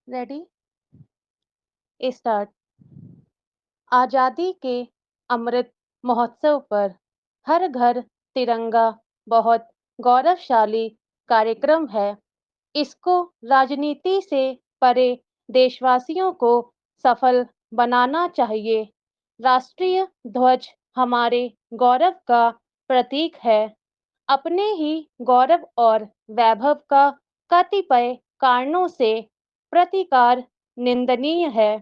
Ready start. आजादी के अमृत महोत्सव पर हर घर तिरंगा बहुत गौरवशाली कार्यक्रम है। इसको राजनीति से परे देशवासियों को सफल बनाना चाहिए। राष्ट्रीय ध्वज हमारे गौरव का प्रतीक है। अपने ही गौरव और वैभव का कतिपय कारणों से प्रतिकार निंदनीय है।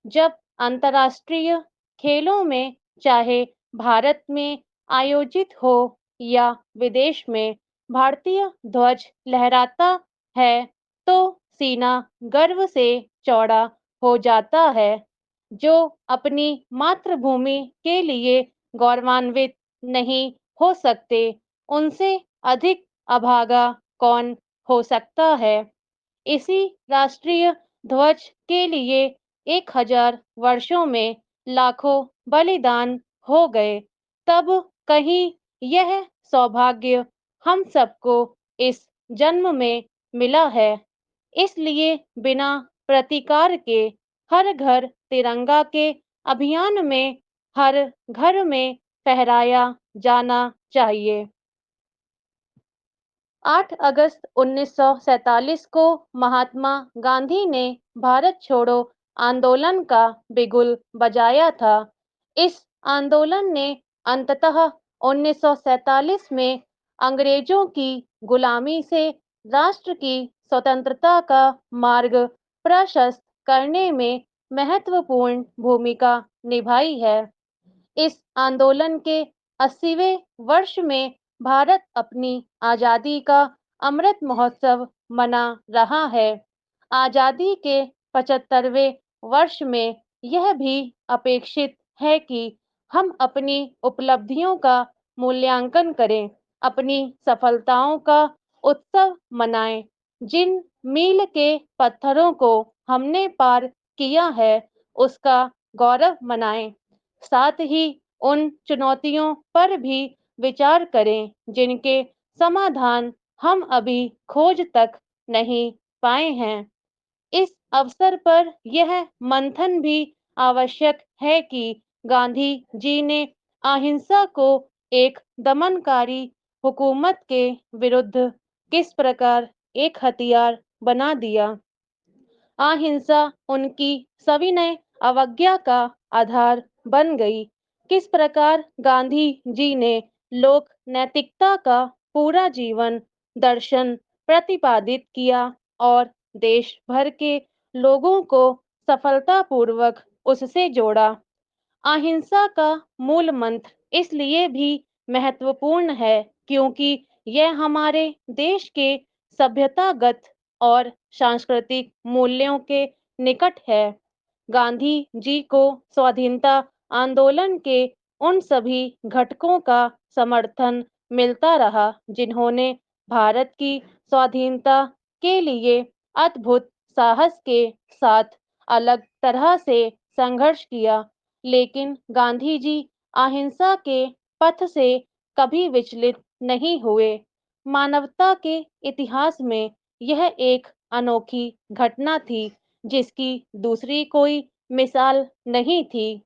जब अंतर्राष्ट्रीय खेलों में, चाहे भारत में आयोजित हो या विदेश में, भारतीय ध्वज लहराता है तो सीना गर्व से चौड़ा हो जाता है। जो अपनी मातृभूमि के लिए गौरवान्वित नहीं हो सकते, उनसे अधिक अभागा कौन हो सकता है। इसी राष्ट्रीय ध्वज के लिए 1000 वर्षों में लाखों बलिदान हो गए। तब कहीं यह सौभाग्य हम सबको इस जन्म में मिला है। इसलिए बिना प्रतिकार के हर घर तिरंगा के अभियान में हर घर में फहराया जाना चाहिए। 8 अगस्त 1947 को महात्मा गांधी ने भारत छोड़ो आंदोलन का बिगुल बजाया था। इस आंदोलन ने अंततः 1947 में अंग्रेजों की गुलामी से राष्ट्र की स्वतंत्रता का मार्ग प्रशस्त करने में महत्वपूर्ण भूमिका निभाई है। इस आंदोलन के 80वें वर्ष में भारत अपनी आजादी का अमृत महोत्सव मना रहा है। आजादी के 75वें वर्ष में यह भी अपेक्षित है कि हम अपनी उपलब्धियों का मूल्यांकन करें, अपनी सफलताओं का उत्सव मनाएं। जिन मील के पत्थरों को हमने पार किया है, उसका गौरव मनाएं। साथ ही उन चुनौतियों पर भी विचार करें जिनके समाधान हम अभी खोज तक नहीं पाए हैं। इस अवसर पर यह मंथन भी आवश्यक है कि गांधी जी ने अहिंसा को एक दमनकारी हुकूमत के विरुद्ध किस प्रकार एक हथियार बना दिया। अहिंसा उनकी सविनय अवज्ञा का आधार बन गई। किस प्रकार गांधी जी ने लोक नैतिकता का पूरा जीवन दर्शन प्रतिपादित किया और देश भर के लोगों को सफलतापूर्वक उससे जोड़ा। अहिंसा का मूल मंत्र इसलिए भी महत्वपूर्ण है क्योंकि यह हमारे देश के सभ्यतागत और सांस्कृतिक मूल्यों के निकट है। गांधी जी को स्वाधीनता आंदोलन के उन सभी घटकों का समर्थन मिलता रहा जिन्होंने भारत की स्वाधीनता के लिए अद्भुत साहस के साथ अलग तरह से संघर्ष किया। लेकिन गांधी जी अहिंसा के पथ से कभी विचलित नहीं हुए। मानवता के इतिहास में यह एक अनोखी घटना थी जिसकी दूसरी कोई मिसाल नहीं थी।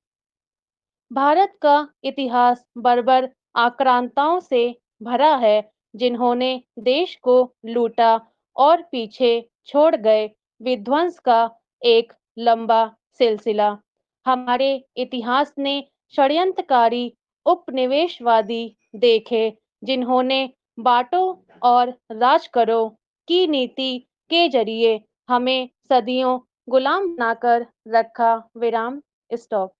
भारत का इतिहास बर्बर आक्रांताओं से भरा है जिन्होंने देश को लूटा और पीछे छोड़ गए विध्वंस का एक लंबा सिलसिला। हमारे इतिहास ने षड्यंत्रकारी उपनिवेशवादी देखे जिन्होंने बांटो और राज करो की नीति के जरिए हमें सदियों गुलाम बनाकर रखा। विराम। स्टॉप।